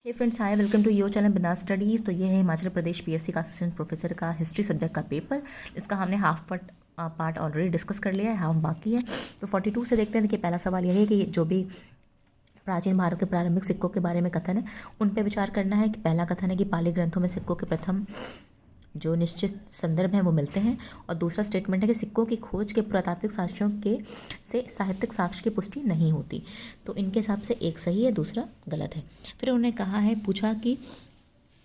Hey friends, hi, welcome to your channel Bindaas Studies. तो ये है हिमाचल प्रदेश पीएससी का असिस्टेंट प्रोफेसर का हिस्ट्री सब्जेक्ट का पेपर। इसका हमने हाफ पार्ट ऑलरेडी डिस्कस कर लिया है, हाफ बाकी है। तो 42 से देखते हैं। देखिए, पहला सवाल यह है कि जो भी प्राचीन भारत के प्रारंभिक सिक्कों के बारे में कथन है उन पर विचार करना है। कि पहला कथन है कि पाली ग्रंथों में सिक्कों के प्रथम जो निश्चित संदर्भ हैं वो मिलते हैं, और दूसरा स्टेटमेंट है कि सिक्कों की खोज के पुरातात्विक साक्ष्यों के से साहित्यिक साक्ष्य की पुष्टि नहीं होती। तो इनके हिसाब से एक सही है, दूसरा गलत है। फिर उन्होंने कहा है, पूछा कि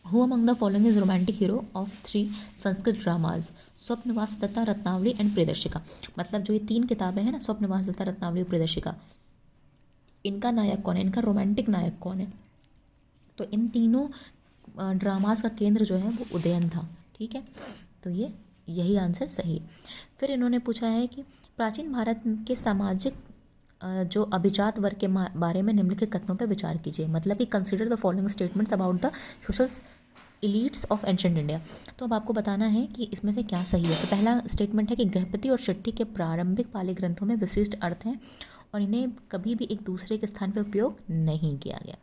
who among the following is romantic hero of 3 Sanskrit dramas, Swapnavasavadatta, Ratnavali and Priyadarshika. मतलब जो ये 3 किताबें हैं ना, स्वप्नवास दत्ता, रत्नावली और प्रियदर्शिका, इनका नायक कौन है, इनका रोमांटिक नायक कौन है। तो इन तीनों ड्रामास का केंद्र जो है वो उदयन था। ठीक है, तो ये यही आंसर सही है। फिर इन्होंने पूछा है कि प्राचीन भारत के सामाजिक जो अभिजात वर्ग के बारे में निम्नलिखित कथनों पर विचार कीजिए। मतलब कि consider the following statements about the social elites of ancient India. तो अब आपको बताना है कि इसमें से क्या सही है। तो पहला स्टेटमेंट है कि गहपति और शिट्टी के प्रारंभिक पाली ग्रंथों में विशिष्ट अर्थ हैं और इन्हें कभी भी एक दूसरे के स्थान पर उपयोग नहीं किया गया।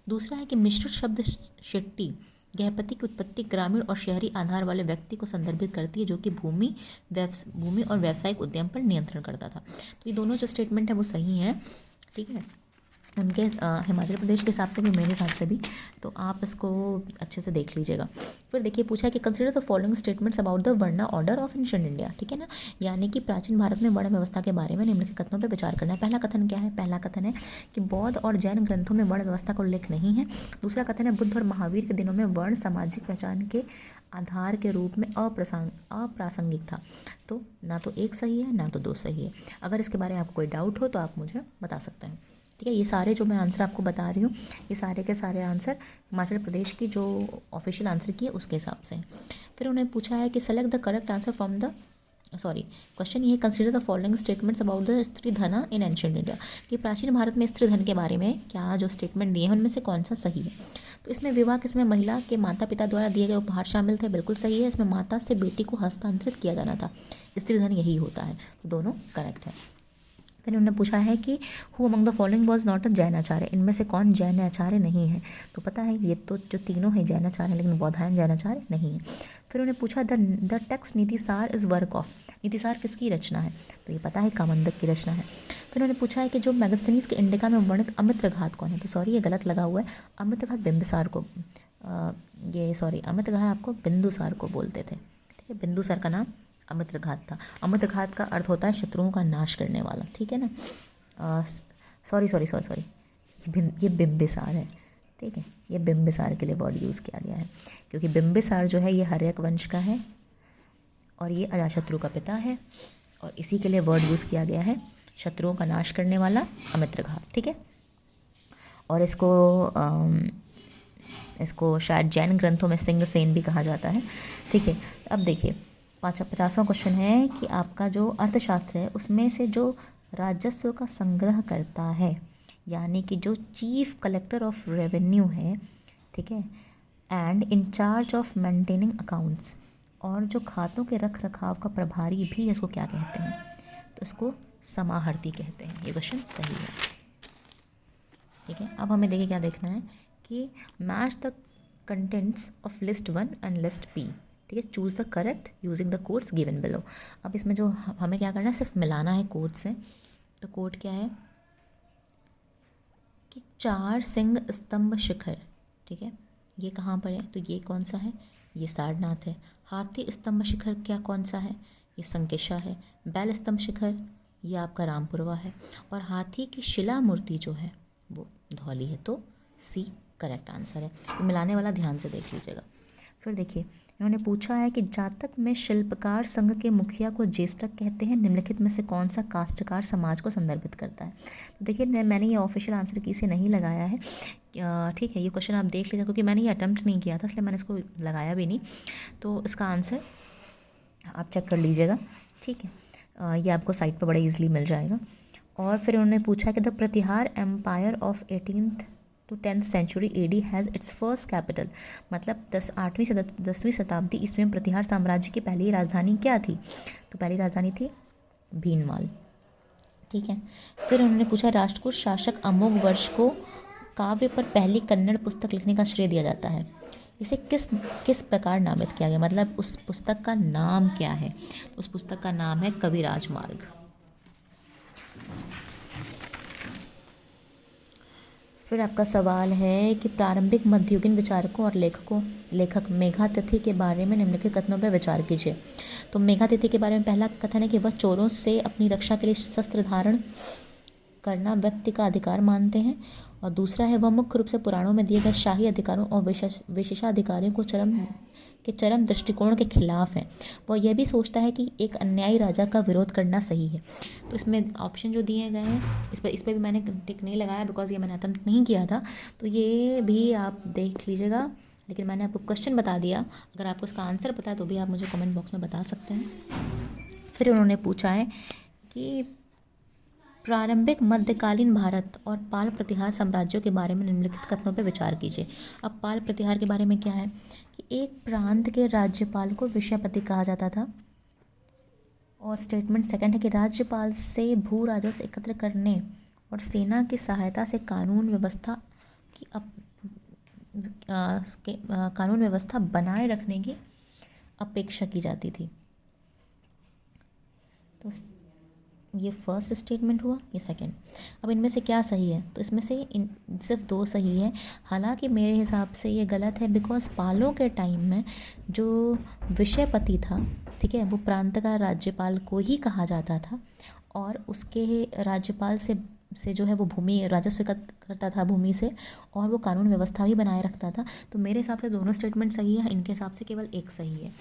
दूसरा है कि मिश्रित शब्द शिट्टी गहपति की उत्पत्ति ग्रामीण और शहरी आधार वाले व्यक्ति को संदर्भित करती है, जो कि भूमि और व्यावसायिक उद्यम पर नियंत्रण करता था। तो ये दोनों जो स्टेटमेंट है वो सही है। ठीक है, उनके हिमाचल प्रदेश के हिसाब से भी, मेरे हिसाब से भी। तो आप इसको अच्छे से देख लीजिएगा। फिर देखिए, पूछा है कि consider the following statements about the वर्ण ऑर्डर ऑफ एंशिएंट इंडिया। ठीक है ना, यानी कि प्राचीन भारत में वर्ण व्यवस्था के बारे में निम्नलिखित कथनों पर विचार करना है। पहला कथन क्या है? पहला कथन है कि बौद्ध और जैन ग्रंथों में वर्ण व्यवस्था का उल्लेख नहीं है। दूसरा कथन है बुद्ध और महावीर के दिनों में वर्ण सामाजिक पहचान के आधार के रूप में अप्रासंगिक था। तो ना तो एक सही है, ना तो दो सही है। अगर इसके बारे में आपको कोई डाउट हो तो आप मुझे बता सकते हैं। ठीक है, ये सारे जो मैं आंसर आपको बता रही हूँ, ये सारे के सारे आंसर हिमाचल प्रदेश की जो ऑफिशियल आंसर की है उसके हिसाब से। फिर उन्हें पूछा है कि select the correct answer from the question ये है, consider the following statements about the स्त्री धन इन एंशिएंट इंडिया। कि प्राचीन भारत में स्त्री धन के बारे में क्या जो स्टेटमेंट दिए हैं उनमें से कौन सा सही है। तो इसमें विवाह के समय महिला के माता पिता द्वारा दिए गए उपहार शामिल थे, बिल्कुल सही है। इसमें माता से बेटी को हस्तांतरित किया जाना था, स्त्री धन यही होता है। तो दोनों करेक्ट है। फिर उन्होंने पूछा है कि who among the following was not a Jain acharya. इनमें से कौन जैन आचार्य नहीं है। तो पता है ये तो जो तीनों हैं जैन आचार्य हैं, लेकिन बौधायन जैन आचार्य नहीं है। फिर उन्हें पूछा the text Nitisar is work of. Nitisar किसकी रचना है? तो ये पता है कामंदक की रचना है। फिर उन्होंने पूछा है कि जो मैगस्थनीज के इंडिका में वर्णित अमित्रघात कौन है। तो सॉरी, ये गलत लगा हुआ है। अमित्रघात बिंबिसार को अमित्रघात आपको बिंदुसार को बोलते थे। ठीक है, बिंदुसार का नाम अमित्रघात था। अमित्रघात का अर्थ होता है शत्रुओं का नाश करने वाला। ठीक है ना, सॉरी, ये बिंबिसार है। ठीक है, ये बिंबिसार के लिए वर्ड यूज़ किया गया है, क्योंकि बिंबिसार जो है ये हर्यक वंश का है और ये अजातशत्रु का पिता है, और इसी के लिए वर्ड यूज़ किया गया है शत्रुओं का नाश करने वाला अमित्रघात। ठीक है, और इसको शायद जैन ग्रंथों में सिंह सेन भी कहा जाता है। ठीक है, अब देखिए 50वां क्वेश्चन है कि आपका जो अर्थशास्त्र है उसमें से जो राजस्व का संग्रह करता है, यानी कि जो चीफ कलेक्टर ऑफ रेवेन्यू है, ठीक है, and incharge of maintaining accounts, और जो खातों के रख रखाव का प्रभारी भी इसको क्या कहते हैं? तो इसको समाहर्ती कहते हैं। ये क्वेश्चन सही है। ठीक है, अब हमें देखिए क्या देखना है कि match the contents of list 1 and list P। ठीक है, choose the correct using the codes given below. अब इसमें जो हमें क्या करना है, सिर्फ मिलाना है कोड से। तो कोड क्या है कि 4 सिंह स्तंभ शिखर। ठीक है, ये कहाँ पर है? तो ये कौन सा है? ये सारनाथ है। हाथी स्तंभ शिखर क्या कौन सा है? ये संकेशा है। बैल स्तंभ शिखर ये आपका रामपुरवा है, और हाथी की शिला मूर्ति जो है वो धौली है। तो C करेक्ट आंसर है। तो मिलाने वाला ध्यान से देख लीजिएगा। फिर देखिए, इन्होंने पूछा है कि जातक में शिल्पकार संघ के मुखिया को ज्येष्ठक कहते हैं, निम्नलिखित में से कौन सा काष्ठकार समाज को संदर्भित करता है। तो देखिए, मैंने ये ऑफिशियल आंसर की से नहीं लगाया है। ठीक है, ये क्वेश्चन आप देख लीजिए, क्योंकि मैंने ये अटेम्प्ट नहीं किया था, इसलिए मैंने इसको लगाया भी नहीं। तो इसका आंसर आप चेक कर लीजिएगा। ठीक है, ये आपको साइट पर बड़ा ईजिली मिल जाएगा। और फिर उन्होंने पूछा कि the Pratihara empire of 18th to 10th century AD has its first capital. मतलब 8वीं से 10वीं शताब्दी ईस्वी में प्रतिहार साम्राज्य की पहली राजधानी क्या थी? तो पहली राजधानी थी भीनमाल। ठीक है, फिर उन्होंने पूछा राष्ट्रकूट शासक अमोघ वर्ष को काव्य पर पहली कन्नड़ पुस्तक लिखने का श्रेय दिया जाता है? इसे किस किस प्रकार नामित किया गया, मतलब उस पुस्तक का नाम क्या है? उस पुस्तक का नाम है कविराज मार्ग। फिर आपका सवाल है कि प्रारंभिक मध्ययुगीन विचारकों और लेखक मेघातिथि के बारे में निम्नलिखित कथनों पर विचार कीजिए। तो मेघातिथि के बारे में पहला कथन है कि वह चोरों से अपनी रक्षा के लिए शस्त्र धारण करना व्यक्ति का अधिकार मानते हैं, और दूसरा है वह मुख्य रूप से पुराणों में दिए गए शाही अधिकारों और विशेषाधिकारियों को चरम दृष्टिकोण के खिलाफ है। वह यह भी सोचता है कि एक अन्यायी राजा का विरोध करना सही है। तो इसमें ऑप्शन जो दिए गए हैं इस पर भी मैंने टिक नहीं लगाया बिकॉज ये मैंने अटेम्प्ट नहीं किया था, तो ये भी आप देख लीजिएगा, लेकिन मैंने आपको क्वेश्चन बता दिया। अगर आपको इसका आंसर पता है तो भी आप मुझे कमेंट बॉक्स में बता सकते हैं। फिर उन्होंने पूछा है कि प्रारंभिक मध्यकालीन भारत और पाल प्रतिहार साम्राज्यों के बारे में निम्नलिखित कथनों पर विचार कीजिए। अब पाल प्रतिहार के बारे में क्या है कि एक प्रांत के राज्यपाल को विषयपति कहा जाता था, और स्टेटमेंट सेकंड है कि राज्यपाल से भू राजस्व एकत्र करने और सेना की सहायता से कानून व्यवस्था बनाए रखने की अपेक्षा की जाती थी। तो ये फर्स्ट स्टेटमेंट हुआ, ये सेकंड। अब इनमें से क्या सही है? तो इसमें से सिर्फ 2 सही है। हालांकि मेरे हिसाब से ये गलत है बिकॉज पालों के टाइम में जो विषयपति था, ठीक है, वो प्रांत का राज्यपाल को ही कहा जाता था, और उसके राज्यपाल से जो है वो भूमि राजस्व एकत्र करता था भूमि से, और वो कानून व्यवस्था भी बनाए रखता था। तो मेरे हिसाब से दोनों स्टेटमेंट सही है, इनके हिसाब से केवल एक सही है।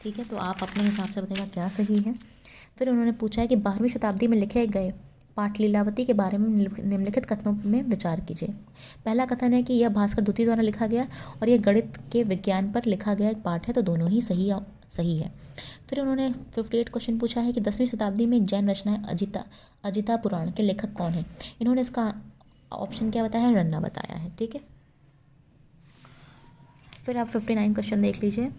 ठीक है, तो आप अपने हिसाब से बताइएगा क्या सही है। फिर उन्होंने पूछा है कि 12वीं शताब्दी में लिखे गए पाठ लीलावती के बारे में निम्नलिखित कथनों में विचार कीजिए। पहला कथन है कि यह भास्कर द्वितीय द्वारा लिखा गया और यह गणित के विज्ञान पर लिखा गया एक पाठ है, तो दोनों ही सही है। फिर उन्होंने 58 क्वेश्चन पूछा है कि 10वीं शताब्दी में जैन रचनाएं अजिता पुराण के लेखक कौन है? इन्होंने इसका ऑप्शन क्या बताया है? रन्ना बताया है। ठीक है, फिर आप 59 क्वेश्चन देख लीजिए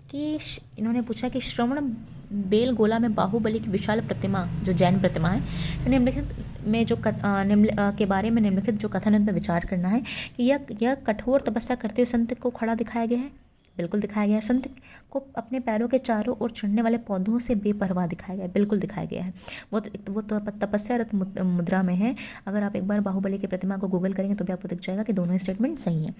कि इन्होंने पूछा कि श्रवण बेलगोला में बाहुबली की विशाल प्रतिमा जो जैन प्रतिमा है, निम्नलिखित में जो के बारे में निम्नलिखित जो कथन है उन पर विचार करना है कि यह कठोर तपस्या करते हुए संत को खड़ा दिखाया गया है। बिल्कुल दिखाया गया है। संत को अपने पैरों के चारों ओर चढ़ने वाले पौधों से बेपरवाह दिखाया गया है। बिल्कुल दिखाया गया है। वो तपस्यारत मुद्रा में है। अगर आप एक बार बाहुबली की प्रतिमा को गूगल करेंगे तो भी आपको दिख जाएगा कि दोनों स्टेटमेंट सही हैं।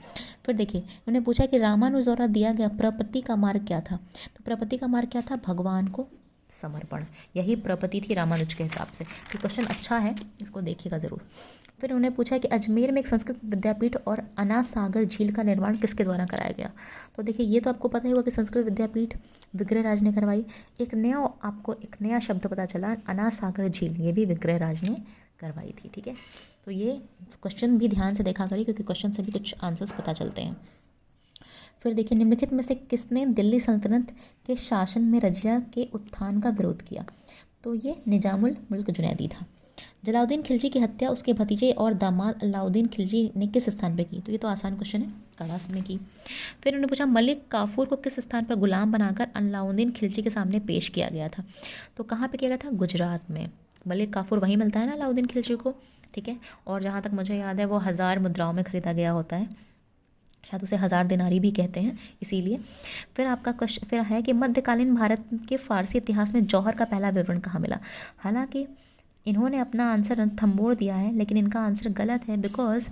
फिर देखिए, उन्होंने पूछा कि रामानुज द्वारा दिया गया प्रपत्ति का मार्ग क्या था? तो प्रपत्ति का मार्ग क्या था? भगवान को समर्पण। यही प्रपत्ति थी रामानुज के हिसाब से। तो क्वेश्चन अच्छा है, इसको देखिएगा ज़रूर। फिर उन्होंने पूछा कि अजमेर में एक संस्कृत विद्यापीठ और अना सागर झील का निर्माण किसके द्वारा कराया गया? तो देखिए, ये तो आपको पता ही होगा कि संस्कृत विद्यापीठ विग्रहराज ने करवाई। आपको एक नया शब्द पता चला, अना सागर झील, ये भी विग्रहराज ने करवाई थी। ठीक है, तो ये क्वेश्चन भी ध्यान से देखा करिए क्योंकि क्वेश्चन से भी कुछ आंसर्स पता चलते हैं। फिर देखिए, निम्नलिखित में से किसने दिल्ली सल्तनत के शासन में रजिया के उत्थान का विरोध किया? तो ये निजामुल मुल्क जुनैदी था। जलाउद्दीन खिलजी की हत्या उसके भतीजे और दामाद अलाउद्दीन खिलजी ने किस स्थान पर की? तो ये तो आसान क्वेश्चन है, कड़ा में की। फिर उन्होंने पूछा मलिक काफूर को किस स्थान पर गुलाम बनाकर अलाउद्दीन खिलजी के सामने पेश किया गया था? तो कहाँ पे किया गया था? गुजरात में। मलिक काफूर वहीं मिलता है ना अलाउद्दीन खिलजी को। ठीक है, और जहाँ तक मुझे याद है वो 1000 मुद्राओं में खरीदा गया होता है, शायद उसे 1000 दिनारी भी कहते हैं इसीलिए। फिर आपका क्वेश्चन फिर है कि मध्यकालीन भारत के फारसी इतिहास में जौहर का पहला विवरण कहाँ मिला? हालांकि इन्होंने अपना आंसर रणथंभौर दिया है, लेकिन इनका आंसर गलत है बिकॉज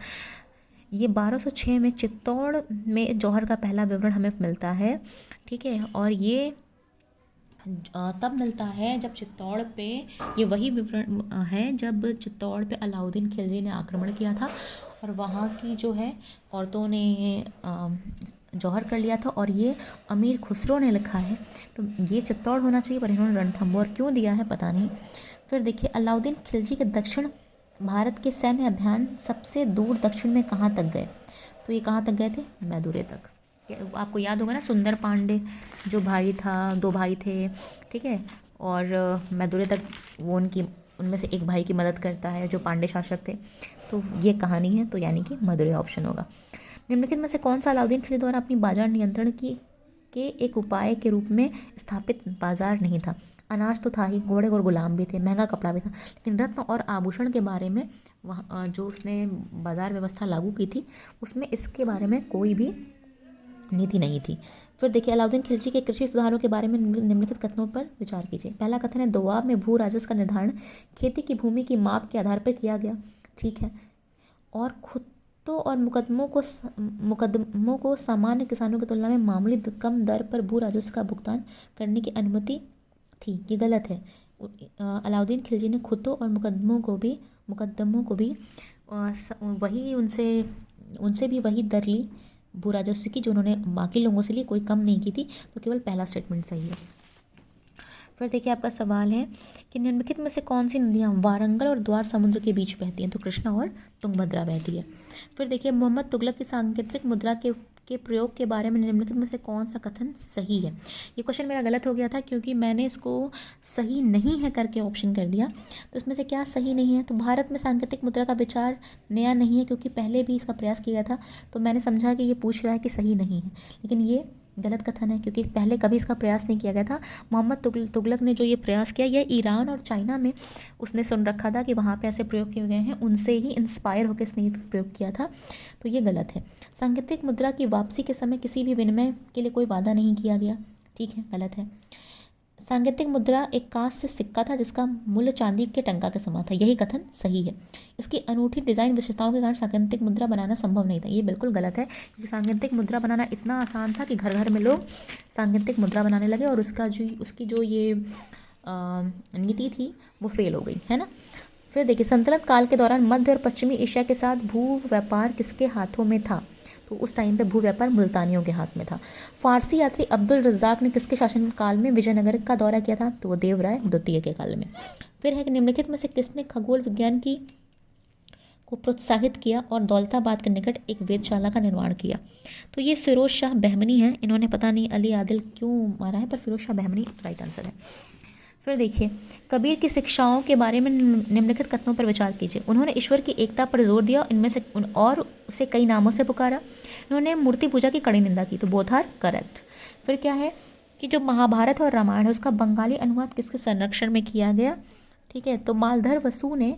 ये 1206 में चित्तौड़ में जौहर का पहला विवरण हमें मिलता है। ठीक है, और ये तब मिलता है जब चित्तौड़ पे, ये वही विवरण है जब चित्तौड़ पे अलाउद्दीन खिलजी ने आक्रमण किया था और वहाँ की जो है औरतों ने जौहर कर लिया था, और ये अमीर खुसरो ने लिखा है। तो ये चित्तौड़ होना चाहिए, पर इन्होंने रणथंभौर क्यों दिया है पता नहीं। फिर देखिए, अलाउद्दीन खिलजी के दक्षिण भारत के सैन्य अभियान सबसे दूर दक्षिण में कहाँ तक गए? तो ये कहाँ तक गए थे? मैदुरे तक। आपको याद होगा ना, सुंदर पांडे जो भाई था, 2 भाई थे, ठीक है, और मैदुरे तक वो उनमें से एक भाई की मदद करता है जो पांडे शासक थे। तो ये कहानी है, तो यानी कि मदुरै ऑप्शन होगा। निम्नलिखित में से कौन सा अलाउद्दीन खिलजी द्वारा अपनी बाजार नियंत्रण के एक उपाय के रूप में स्थापित बाजार नहीं था? अनाज तो था ही, घोड़े और गुलाम भी थे, महंगा कपड़ा भी था, लेकिन रत्न और आभूषण के बारे में वहाँ जो उसने बाजार व्यवस्था लागू की थी उसमें इसके बारे में कोई भी नीति नहीं थी। फिर देखिए अलाउद्दीन खिलजी के कृषि सुधारों के बारे में निम्नलिखित कथनों पर विचार कीजिए। पहला कथन है दोआब में भू राजस्व का निर्धारण खेती की भूमि की माप के आधार पर किया गया। ठीक है। और खुत्तों और मुकदमों को सामान्य किसानों की तुलना में मामूली कम दर पर भू राजस्व का भुगतान करने की अनुमति थी। ये गलत है। अलाउद्दीन खिलजी ने खुत्तों और मुकदमों को भी वही उनसे भी वही दर ली भू राजस्व की जो उन्होंने बाकी लोगों से ली, कोई कम नहीं की थी। तो केवल पहला स्टेटमेंट सही है। फिर देखिए आपका सवाल है कि निम्नलिखित में से कौन सी नदियाँ वारंगल और द्वार समुद्र के बीच बहती हैं। तो कृष्णा और तुंगभद्रा बहती है। फिर देखिए मोहम्मद तुगलक की सांकेतिक मुद्रा के प्रयोग के बारे में निम्नलिखित में से कौन सा कथन सही है। ये क्वेश्चन मेरा गलत हो गया था क्योंकि मैंने इसको सही नहीं है करके ऑप्शन कर दिया। तो इसमें से क्या सही नहीं है। तो भारत में सांकेतिक मुद्रा का विचार नया नहीं है क्योंकि पहले भी इसका प्रयास किया था। तो मैंने समझा कि ये पूछ रहा है कि सही नहीं है, लेकिन ये गलत कथन है क्योंकि पहले कभी इसका प्रयास नहीं किया गया था। मोहम्मद तुगलक ने जो ये प्रयास किया यह ईरान और चाइना में उसने सुन रखा था कि वहाँ पे ऐसे प्रयोग किए गए हैं, उनसे ही इंस्पायर होकर इसने प्रयोग किया था। तो ये गलत है। सांकेतिक मुद्रा की वापसी के समय किसी भी विनिमय के लिए कोई वादा नहीं किया गया। ठीक है, गलत है। सांकेतिक मुद्रा एक कांस्य सिक्का था जिसका मूल्य चांदी के टंका के समान था। यही कथन सही है। इसकी अनूठी डिज़ाइन विशेषताओं के कारण सांकेतिक मुद्रा बनाना संभव नहीं था। ये बिल्कुल गलत है क्योंकि सांकेतिक मुद्रा बनाना इतना आसान था कि घर घर में लोग सांकेतिक मुद्रा बनाने लगे और उसकी जो ये नीति थी वो फेल हो गई, है ना। फिर देखिए सल्तनत काल के दौरान मध्य और पश्चिमी एशिया के साथ भू व्यापार किसके हाथों में था। तो उस टाइम पे भू व्यापार मुल्तानियों के हाथ में था। फारसी यात्री अब्दुल रज़ाक ने किसके शासनकाल में विजयनगर का दौरा किया था। तो वो देवराय द्वितीय के काल में। फिर है कि निम्नलिखित में से किसने खगोल विज्ञान को प्रोत्साहित किया और दौलताबाद के निकट एक वेधशाला का निर्माण किया। तो ये फिरोज शाह बहमनी है। इन्होंने पता नहीं अली आदिल क्यों मारा है, पर फिरोज शाह बहमनी राइट आंसर है। फिर देखिए कबीर की शिक्षाओं के बारे में निम्नलिखित कथनों पर विचार कीजिए। उन्होंने ईश्वर की एकता पर जोर दिया, इनमें से और उसे कई नामों से पुकारा। उन्होंने मूर्ति पूजा की कड़ी निंदा की। तो बोथ आर करेक्ट। फिर क्या है कि जो महाभारत और रामायण है उसका बंगाली अनुवाद किसके संरक्षण में किया गया। ठीक है, तो मालधर वसु ने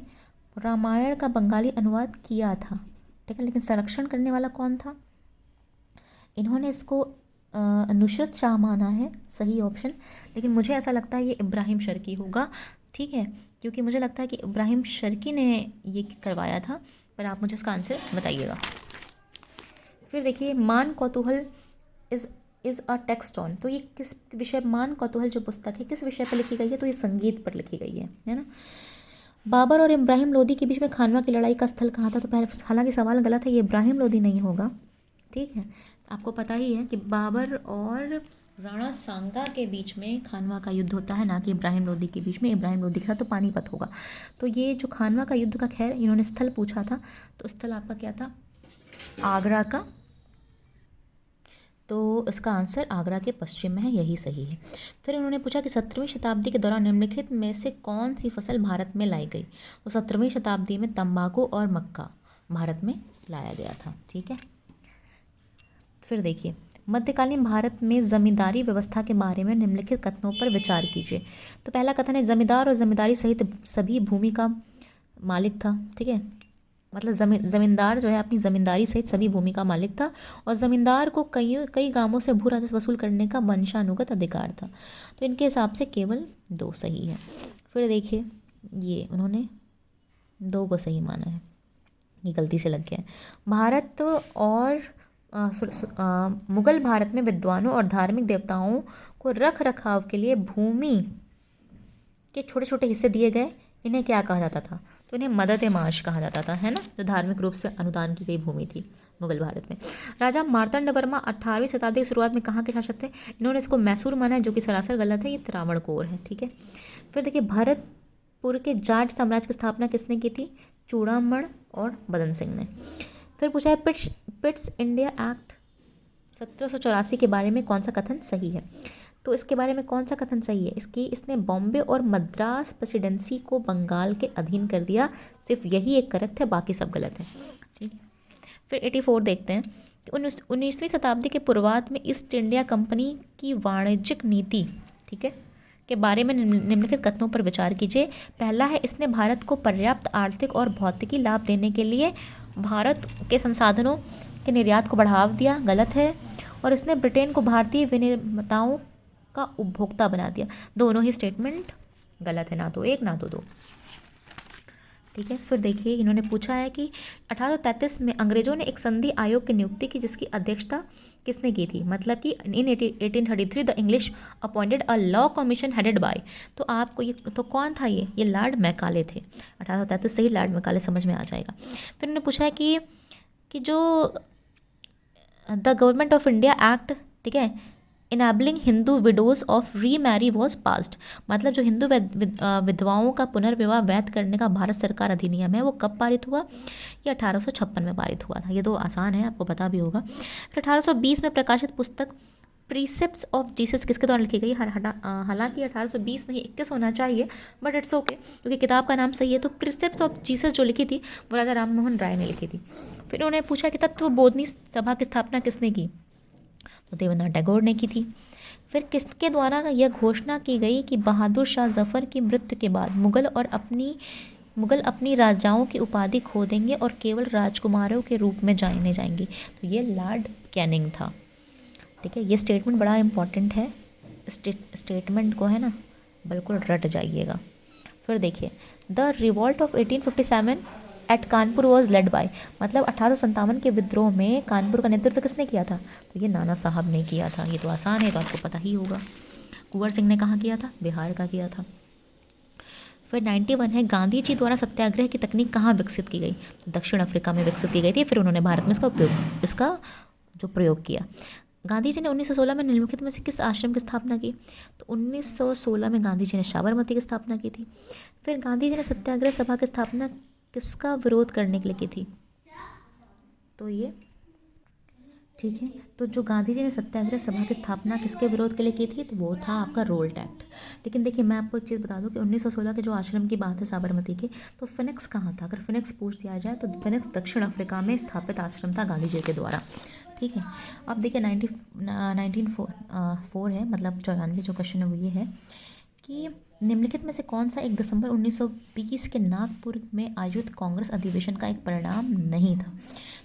रामायण का बंगाली अनुवाद किया था। ठीक है, लेकिन संरक्षण करने वाला कौन था। इन्होंने इसको नुसरत शाह माना है, सही ऑप्शन। लेकिन मुझे ऐसा लगता है ये इब्राहिम शर्की होगा। ठीक है, क्योंकि मुझे लगता है कि इब्राहिम शर्की ने ये करवाया था, पर आप मुझे इसका आंसर बताइएगा। फिर देखिए मान कौतूहल इज़ अ टेक्स्ट ऑन। तो ये किस विषय, मान कौतूहल जो पुस्तक है किस विषय पर लिखी गई है। तो ये संगीत पर लिखी गई है ना। बाबर और इब्राहिम लोदी के बीच में खानवा की लड़ाई का स्थल कहाँ था। तो पहले हालांकि सवाल गलत है, ये इब्राहिम लोदी नहीं होगा। ठीक है, आपको पता ही है कि बाबर और राणा सांगा के बीच में खानवा का युद्ध होता है, ना कि इब्राहिम लोदी के बीच में। इब्राहिम लोदी के साथ तो पानीपत होगा। तो ये जो खानवा का युद्ध का, खैर इन्होंने स्थल पूछा था, तो स्थल आपका क्या था, आगरा का। तो इसका आंसर आगरा के पश्चिम में है, यही सही है। फिर उन्होंने पूछा कि 17वीं शताब्दी के दौरान निम्नलिखित में से कौन सी फसल भारत में लाई गई। तो 17वीं शताब्दी में तंबाकू और मक्का भारत में लाया गया था। ठीक है, फिर देखिए मध्यकालीन भारत में जमींदारी व्यवस्था के बारे में निम्नलिखित कथनों पर विचार कीजिए। तो पहला कथन है जमींदार और जमींदारी सहित सभी भूमि का मालिक था। ठीक है, मतलब जमींदार जो है अपनी ज़मींदारी सहित सभी भूमि का मालिक था और ज़मींदार को कई गांवों से भू राजस्व वसूल करने का वंशानुगत अधिकार था। तो इनके हिसाब से केवल 2 सही है। फिर देखिए ये उन्होंने 2 को सही माना है, ये गलती से लग गया है। भारत और मुगल भारत में विद्वानों और धार्मिक देवताओं को रख रखाव के लिए भूमि के छोटे छोटे हिस्से दिए गए। इन्हें क्या कहा जाता था। तो इन्हें मदद ए माश कहा जाता था, है ना, जो धार्मिक रूप से अनुदान की गई भूमि थी मुगल भारत में। राजा मार्तंड वर्मा 18वीं शताब्दी की शुरुआत में कहाँ के शासक थे। इन्होंने इसको मैसूर माना है, जो कि सरासर गलत है, ये त्रावणकोर है। ठीक है, फिर देखिए भरतपुर के जाट साम्राज्य की स्थापना किसने की थी। चूड़ामण और बदन सिंह ने। फिर पूछा है पिट्स इंडिया एक्ट 1784 के बारे में कौन सा कथन सही है। तो इसके बारे में कौन सा कथन सही है। इसने बॉम्बे और मद्रास प्रेसिडेंसी को बंगाल के अधीन कर दिया। सिर्फ यही एक करेक्ट है, बाकी सब गलत है। ठीक है, फिर 84 देखते हैं कि 19वीं शताब्दी के पूर्वार्ध में ईस्ट इंडिया कंपनी की वाणिज्यिक नीति, ठीक है, के बारे में निम्नलिखित कथनों पर विचार कीजिए। पहला है, इसने भारत को पर्याप्त आर्थिक और भौतिकी लाभ देने के लिए भारत के संसाधनों के निर्यात को बढ़ावा दिया, गलत है। और इसने ब्रिटेन को भारतीय विनिर्माताओं का उपभोक्ता बना दिया, दोनों ही स्टेटमेंट गलत है, ना तो एक ना तो दो। ठीक है, फिर देखिए इन्होंने पूछा है कि 1833 में अंग्रेजों ने एक संधि आयोग की नियुक्ति की जिसकी अध्यक्षता किसने की थी, मतलब कि इन 1833 the English appointed a law commission headed by, तो आपको ये तो कौन था, ये लॉर्ड मैकाले थे। 1833 से ही लॉर्ड मैकाले समझ में आ जाएगा। फिर उन्होंने पूछा है कि जो the government of India act, ठीक है, enabling Hindu widows of remarry was passed, मतलब जो हिंदू विधवाओं का पुनर्विवाह वैध करने का भारत सरकार अधिनियम है वो कब पारित हुआ, ये 1856 में पारित हुआ था। ये तो आसान है, आपको पता भी होगा। फिर 1820 में प्रकाशित पुस्तक प्रीसेप्ट्स ऑफ जीसस किसके द्वारा लिखी गई, हालांकि 1820 नहीं 21 होना चाहिए, बट इट्स ओके क्योंकि किताब का नाम सही है। तो प्रीसेप्ट्स ऑफ जीसस जो लिखी थी वो राजा राम मोहन राय ने लिखी थी। फिर उन्होंने पूछा कि तत्वबोधिनी सभा की स्थापना किसने की, तो देवेंद्रनाथ टैगोर ने की थी। फिर किसके द्वारा यह घोषणा की गई कि बहादुर शाह जफर की मृत्यु के बाद मुगल अपनी राजाओं की उपाधि खो देंगे और केवल राजकुमारों के रूप में जाने जाएंगे, तो ये लॉर्ड कैनिंग था। ठीक है, ये स्टेटमेंट बड़ा इंपॉर्टेंट है, स्टेटमेंट को है ना बिल्कुल रट जाइएगा। फिर देखिए the revolt of 1857 at Kanpur was led by, मतलब 1857 के विद्रोह में कानपुर का नेतृत्व किसने किया था, तो ये नाना साहब ने किया था। ये तो आसान है, तो आपको पता ही होगा। कुंवर सिंह ने कहाँ किया था, बिहार का किया था। फिर 91 है, गांधी जी द्वारा सत्याग्रह की तकनीक कहाँ विकसित की गई, तो दक्षिण अफ्रीका में विकसित की गई थी। फिर उन्होंने भारत में इसका जो प्रयोग किया। गांधी जी ने 1916 में निम्नलिखित में से किस आश्रम की स्थापना की, तो 1916 में गांधी जी ने साबरमती की स्थापना की थी। फिर गांधी जी ने सत्याग्रह सभा की स्थापना किसका विरोध करने के लिए की थी, तो ये ठीक है। तो जो गांधी जी ने सत्याग्रह सभा की स्थापना किसके विरोध के लिए की थी, तो वो था आपका रोल्ट एक्ट। लेकिन देखिए मैं आपको एक चीज़ बता दूं कि 1916 के जो आश्रम की बात है साबरमती के, तो फिनिक्स कहाँ था, अगर फिनिक्स पूछ दिया जाए तो फिनिक्स दक्षिण अफ्रीका में स्थापित आश्रम था गांधी जी के द्वारा। ठीक है, अब देखिए 1904 है, मतलब 94 जो क्वेश्चन है वो ये है कि निम्नलिखित में से कौन सा 1 दिसंबर 1920 के नागपुर में आयोजित कांग्रेस अधिवेशन का एक परिणाम नहीं था,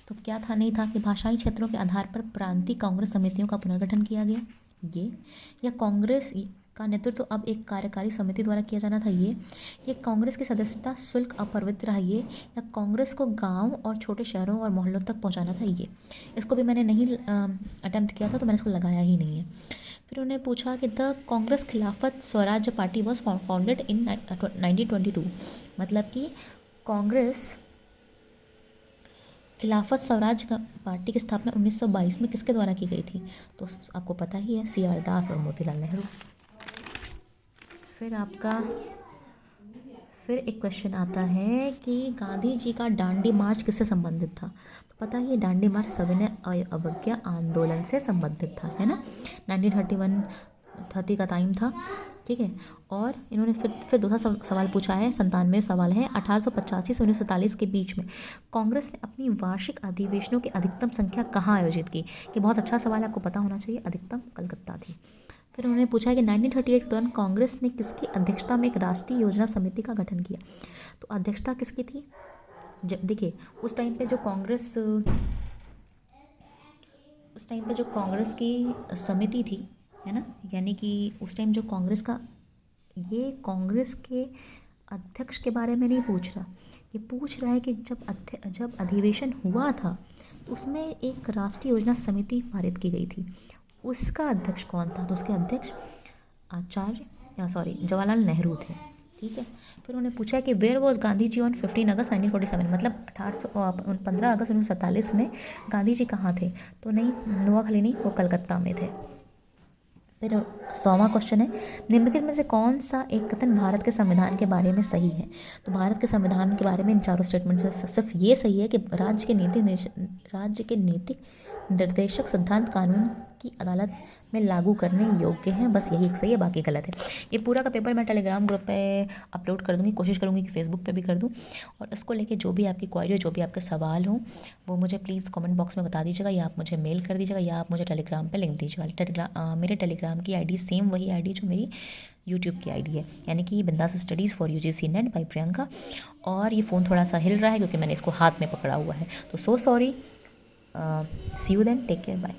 तो क्या था, नहीं था कि भाषाई क्षेत्रों के आधार पर प्रांतीय कांग्रेस समितियों का पुनर्गठन किया गया, ये, या कांग्रेस का नेतृत्व अब एक कार्यकारी समिति द्वारा किया जाना था, ये कांग्रेस की सदस्यता शुल्क अपरिवर्तित रहा, ये, या कांग्रेस को गांव और छोटे शहरों और मोहल्लों तक पहुंचाना था, ये। इसको भी मैंने नहीं अटेम्प्ट किया था, तो मैंने इसको लगाया ही नहीं है। फिर उन्हें पूछा कि द कांग्रेस खिलाफत स्वराज्य पार्टी वॉज फाउंडेड इन 1922, मतलब कि कांग्रेस खिलाफत स्वराज पार्टी की स्थापना 1922 में किसके द्वारा की गई थी, तो आपको पता ही है, सी आर दास और मोतीलाल नेहरू। फिर एक क्वेश्चन आता है कि गांधी जी का दांडी मार्च किससे संबंधित था, तो पता है ये दांडी मार्च सविनय अवज्ञा आंदोलन से संबंधित था, है ना। 1930 का टाइम था, ठीक है। और इन्होंने फिर दूसरा सवाल पूछा है, 97 सवाल है, 1885 से 1947 के बीच में कांग्रेस ने अपनी वार्षिक अधिवेशनों की अधिकतम संख्या कहाँ आयोजित की। ये बहुत अच्छा सवाल है, आपको पता होना चाहिए, अधिकतम कलकत्ता थी। फिर उन्होंने पूछा है कि 1938 के दौरान कांग्रेस ने किसकी अध्यक्षता में एक राष्ट्रीय योजना समिति का गठन किया, तो अध्यक्षता किसकी थी। देखिए उस टाइम पे जो कांग्रेस की समिति थी, है ना, यानी कि उस टाइम जो कांग्रेस का, ये कांग्रेस के अध्यक्ष के बारे में नहीं पूछ रहा, ये पूछ रहा है कि जब अधिवेशन हुआ था तो उसमें एक राष्ट्रीय योजना समिति पारित की गई थी, उसका अध्यक्ष कौन था, तो उसके अध्यक्ष जवाहरलाल नेहरू थे, ठीक है। फिर उन्होंने पूछा कि where was Gandhi ji on 15 August 1947, मतलब 15 अगस्त 1947 में गांधी जी कहाँ थे, तो नहीं नोआखली नहीं, वो कलकत्ता में थे। फिर 100वां क्वेश्चन है, निम्नलिखित में से कौन सा एक कथन भारत के संविधान के बारे में सही है, तो भारत के संविधान के बारे में इन चारों स्टेटमेंट से सिर्फ ये सही है कि राज्य के निर्देशक सिद्धांत कानून की अदालत में लागू करने योग्य हैं। बस यही एक सही है, बाकी गलत है। ये पूरा का पेपर मैं टेलीग्राम ग्रुप पे अपलोड कर दूँगी, कोशिश करूँगी कि फेसबुक पे भी कर दूँ। और इसको लेके जो भी आपकी क्वारी हो, जो भी आपके सवाल हो, वो मुझे प्लीज़ कमेंट बॉक्स में बता दीजिएगा, या आप मुझे मेल कर दीजिएगा, या आप मुझे टेलीग्राम पे लिंक दीजिएगा। मेरे टेलीग्राम की आईडी सेम वही आईडी जो मेरी यूट्यूब की आईडी है, यानी कि Bindaas Studies for UGC NET by Priyanka. और ये फ़ोन थोड़ा सा हिल रहा है क्योंकि मैंने इसको हाथ में पकड़ा हुआ है, तो so sorry. See you then, take care, bye.